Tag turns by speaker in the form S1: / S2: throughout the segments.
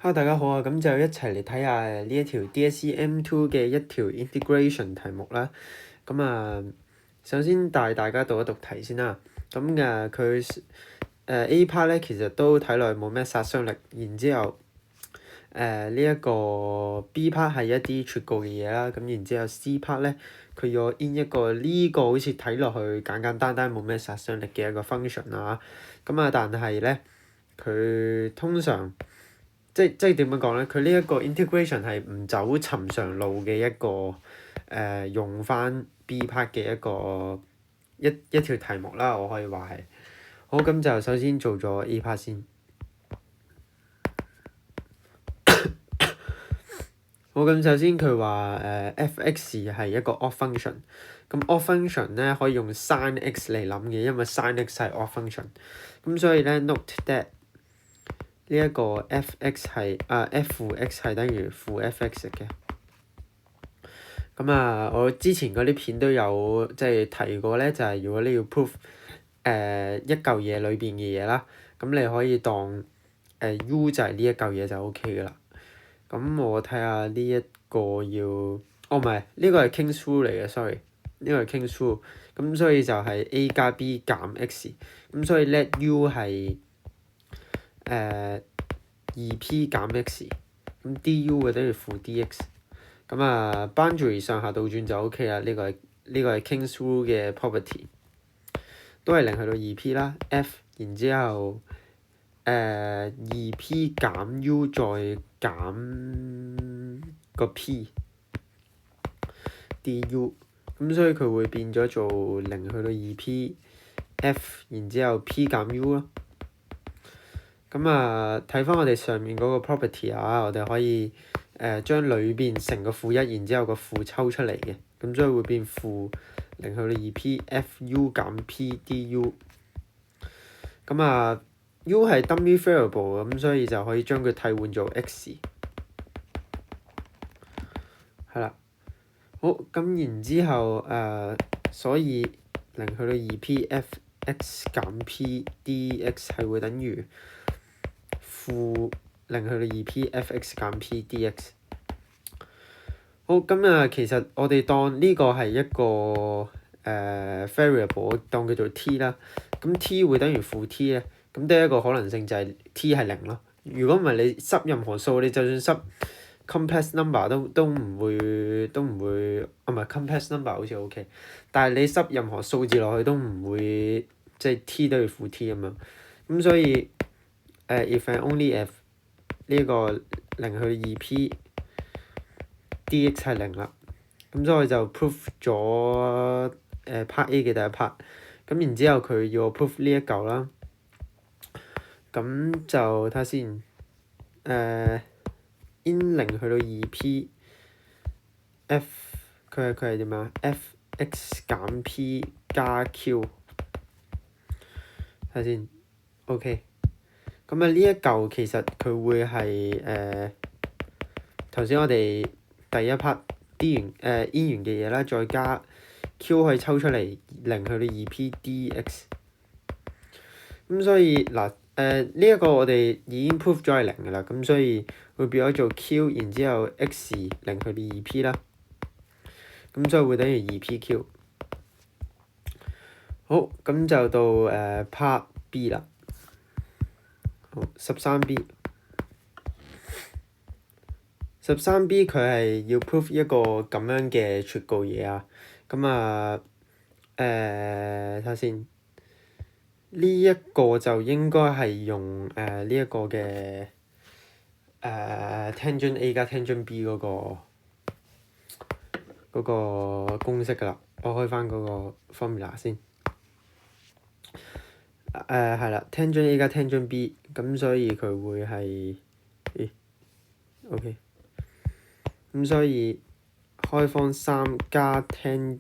S1: Hello，大家好啊！咁就一齊嚟睇下呢一條 DSE M2 嘅一條 integration 題目啦。首先帶大家讀一讀題先啦。佢A part 咧其實都睇落冇咩殺傷力，然之後呢一個 B part 係一啲撮告嘅嘢啦。咁然之後 C part 咧佢要 in 一個呢個好似睇落去簡簡單單冇咩殺傷力嘅一個 function 啊。但係咧佢通常即係點樣講咧？佢呢一個 integration 係唔走尋常路嘅一個用翻 B part 嘅一條題目啦，我可以話係。好，咁就首先做咗 A part 先。好，咁首先佢話f(x) 係一個 odd function，咁 odd function 咧可以用 sin x 嚟諗嘅，因為 sin x 係 odd function。咁所以咧 note that 呢一個 f(x) 係f(x) 係等於負 f(x) 嘅。我之前嗰啲片都有即係提過咧，就係如果你要 prove 一嚿嘢裏邊嘅嘢啦，咁你可以當u 就係呢一嚿嘢就 OK 噶啦。咁我睇下呢一個要，唔係呢個係 King's rule 嚟嘅 ，sorry， 呢個係 King's rule。咁所以就係 a 加 b 減 x。咁所以 let u 係2p 減 x， 咁 du 會等於負 dx。boundary 上下倒轉就 OK 啦。呢個係 King's rule 嘅 property， 都係0去到 2p 啦。f 然之後2p 減 u 再減個 p du， 咁所以佢會變咗做0去到 2p f 然之後 p 減 u 咯。睇翻我哋上面嗰個 property 啊，我哋可以將裏邊成個負1，然之後個負抽出嚟嘅，咁所以會變負0去到 2p fu 減 p du。u 係 dummy variable， 咁所以就可以將佢替換做 x。係啦，好，咁然之後所以0去到 2p f(x) 減 p dx 係會等於負0去到 2p f(x) 減 p dx。好，其實我哋當呢個係一個variable， 當佢做 t 啦。咁 t 會等於負 t 咧，咁第一個可能性就係 t 係0咯。如果唔係你塞任何數，你就算塞 complex number 都唔會，唔係 complex number 好似 OK， 但係你塞任何數字落去都唔會即係 t 等於負 t 咁樣。咁所以if and only if 呢個0去到 2p dx 係0啦，咁所以就 prove 咗part A 嘅第一 part。咁然之後佢要我 prove 呢一嚿啦，咁就睇下先in 0去到 2p f 佢係點啊 f(x) 減 p 加 q， 睇下先 OK。呢一嚿其實佢會係頭先我哋第一 part in 完嘅嘢啦，再加 q 可以抽出嚟0去到 2p dx。咁所以呢一個我哋已經 prove 咗係0㗎啦，咁所以會變咗做 q 然之後 x 0去到 2p 啦，咁所以會等於 2pq。好，咁就到part B 啦。好，13B 佢係要 prove 一個咁樣嘅撮告嘢啊。睇下先，呢一個就應該係用呢一個嘅tangent A 加 tangent B 嗰個公式㗎啦。我開翻嗰個 formula 先。係啦 ，tangent A 加 tangent B， 咁所以佢會係OK。咁所以開方3加 tangent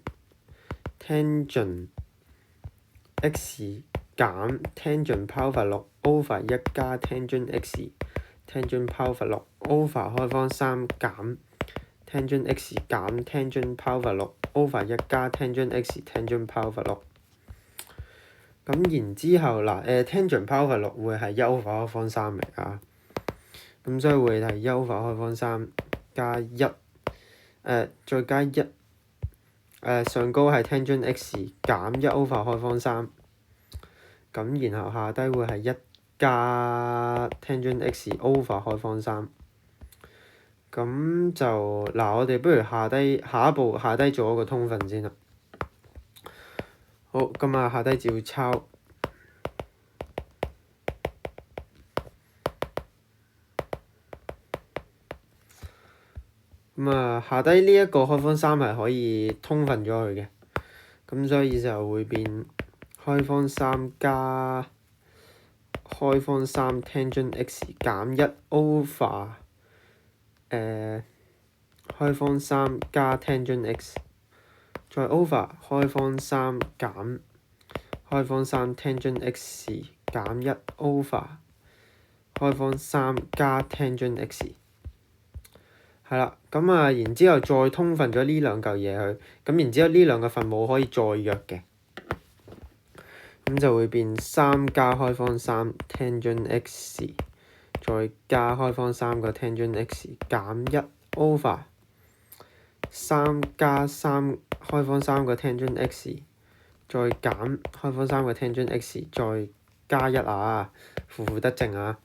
S1: x 減 tangent power 6 over 1加 tangent x tangent power 6 over 開方3減 tangent x 減 tangent power 6 over 1加 tangent x tangent power 6。咁然之後tangent power 6會係1 over 開方3嚟㗎。咁所以會係一 over 開方三加一，再加一，上高係 tangent x 減一 over 開方三，咁然後下低會係一加 tangent x over 開方三。咁就我哋不如下一步下低做一個通分先啦。好，咁啊下低照抄。咁啊下低呢一個開方三係可以通分咗佢嘅，咁所以就會變開方三加開方三 tangent x 減一 over 開方三加 tangent x， 再 over 開方三減開方三 tangent x 減一 over 開方三加 tangent x。係啦，咁啊，然之後再通分咗呢兩嚿嘢去，咁然之後呢兩個分母可以再約嘅，咁就會變三加開方三 tangent x， 再加開方三個 tangent x 減一 over 三加三開方三個 tangent x， 再減開方三個 tangent x， 再加一啊，負負得正啊。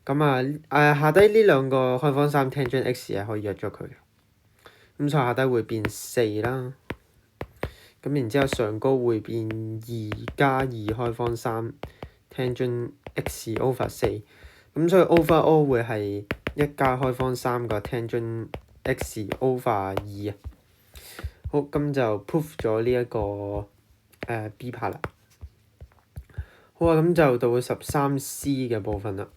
S1: 咁啊，下低呢兩個開方三 tangent x 係可以約咗佢嘅，咁所以下低會變四啦。咁然之後上高會變二加二開方三 tangent x over 四，咁所以 overall 會係一加開方三個 tangent x over 二啊。好，咁就 proof 咗呢一個B part 啦。好啊，咁就到13C 嘅部分啦。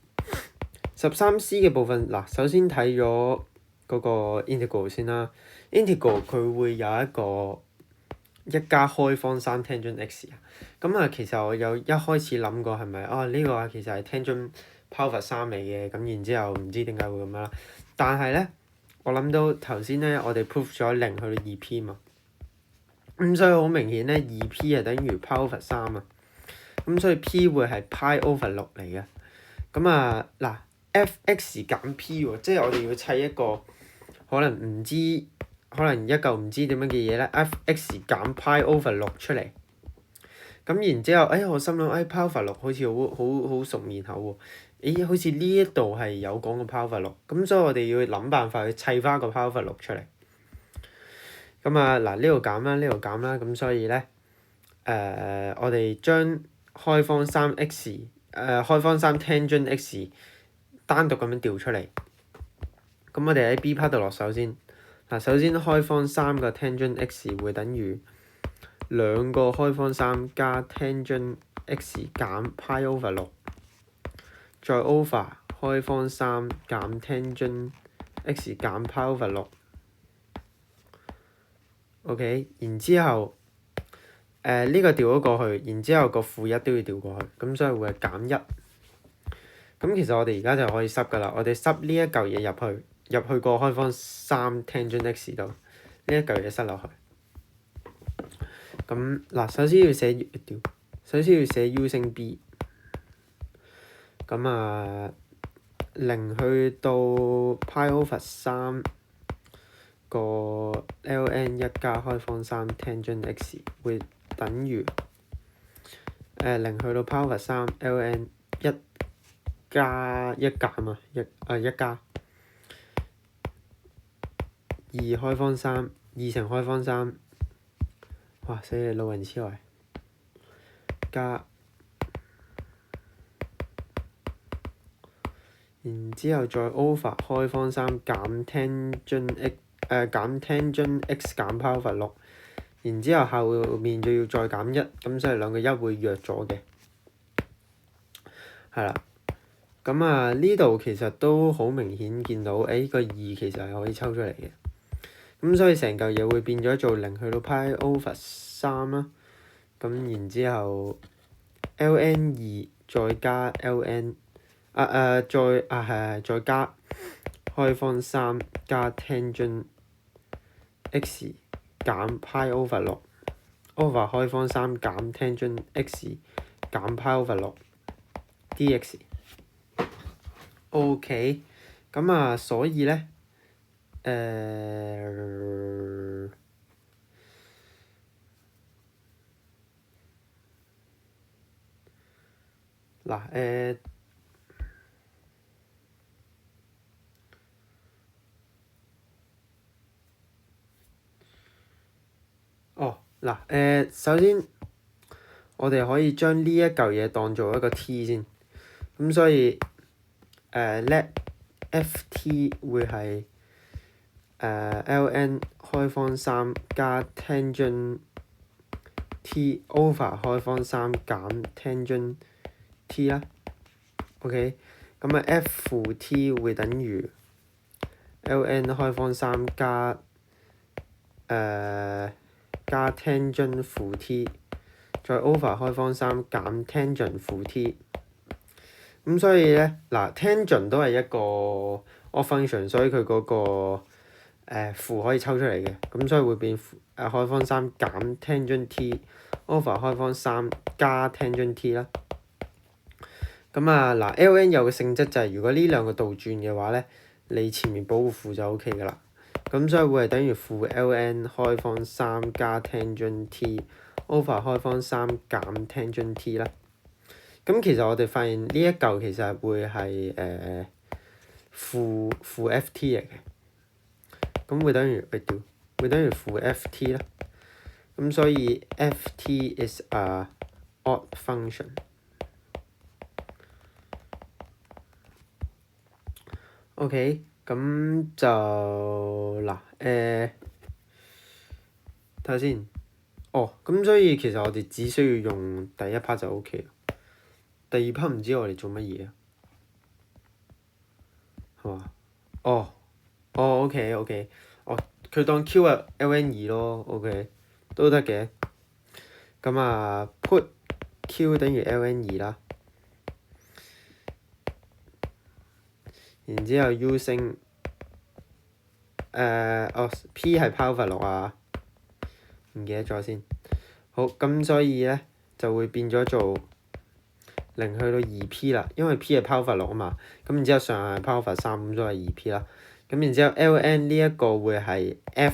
S1: 13C 嘅部分首先睇咗嗰個 integral 先啦。integral 佢會有一個一加開方三 tangent x 啊。咁啊，其實我有一開始諗過係咪呢個其實係 tangent power 三嚟嘅，咁然之後唔知點解會咁樣啦。但係咧，我諗到頭先咧，我哋 proof 咗零去到 2p 嘛。咁所以好明顯咧，2p 係等於 power 三啊。咁所以 p 會係 pi over 六嚟嘅。咁啊f(x) 減 p 喎，即係我哋要砌一個可能一嚿唔知點樣嘅嘢咧 f(x) 減 pi over 六出嚟。咁然之後，我心諗pi over 六好似好熟面口喎。好似呢一度係有講過 pi over 六，咁所以我哋要諗辦法去砌翻個 pi over 六出嚟。咁啊呢度減啦，呢度減啦，咁所以咧我哋將開方三 x 開方三 tangent x 單獨咁樣調出嚟。咁我哋喺 B part 度落手先。首先開方三個 tangent x 會等於兩個開方三加 tangent x 減 pi over 六，再 over 開方三減 tangent x 減 pi over 六。OK， 然之後呢個調咗過去，然之後個負一都要調過去，咁所以會係減一。咁其實我哋而家就可以塞㗎啦，我哋塞呢一嚿嘢入去個開方三 tangent x 度，呢一嚿嘢塞落去。咁首先要寫 u 升 b。咁零去到 pi over 三個 ln 一加開方三 tangent x 會等於零去到 pi over 三 ln 一加一減一加二開方三二乘開方三，哇死你老人痴呆，加然之後再 over 開方三減 tangent x 減 pi over 六，然之後後面就要再減一，咁所以兩個一會約咗嘅。係啦，咁呢度其實都好明顯見到，個二其實係可以抽出嚟嘅。咁所以成嚿嘢會變咗做零去到 pi over 三啦。咁然之後 ln 二再加 ln 再加開方三加 tangent x 減 pi over 六 over 開方三減 tangent x 減 pi over 六 dx。OK，咁啊，所以咧，嗱首先我哋可以將呢一嚿嘢當做一個 t 先，咁所以let ft 會係ln 開方3加 tangent t over 開方3減 tangent t 啦。OK， 咁啊 f 負 t 會等於 ln 開方3加tangent 負 t， 再 over 開方3減 tangent 負 t。咁所以咧，tangent 都係一個 odd function， 所以佢嗰個負可以抽出嚟嘅，咁所以會變開方3減 tangent t over 開方3加 tangent t 啦。咁ln 有個性質就係如果呢兩個倒轉嘅話咧，你前面補個負就 OK 噶啦。咁所以會係等於負 ln 開方3加 tangent t over 開方3減 tangent t 啦。咁其實我哋發現呢一嚿其實會係負 ft 嚟嘅，咁會等於負 ft 啦。咁所以 ft is a odd function。OK， 咁就睇下先。咁所以其實我哋只需要用第一 part 就 OK。第二 part 唔知我哋做乜嘢啊？係嘛？OK，佢當 Q 係 ln 2咯 ，OK 都得嘅。咁put Q 等於 ln 2啦。然之後 using P 係 power 6啊，唔記得咗先。好，咁所以咧就會變咗做0去到 2p 啦，因為 p 係 power 6啊嘛，咁然之後上係 power 3，咁所以係 2p 啦。咁然之後 ln 呢一個會係 fx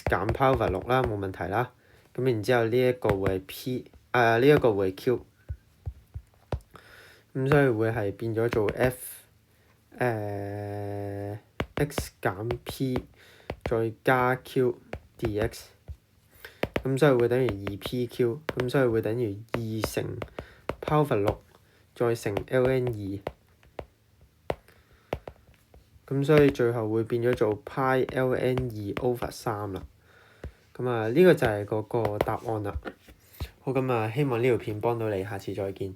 S1: 減 power 6啦，冇問題啦。咁然之後呢一個會係 p， 呢一個會係 q。咁所以會係變咗做 x 減 p 再加 q dx， 咁所以會等於 2pq， 咁所以會等於2乘 power 6再乘 ln 2，咁所以最後會變咗做 pi ln 2 over 3啦。咁呢個就係嗰個答案啦。好，咁希望呢條片幫到你，下次再見。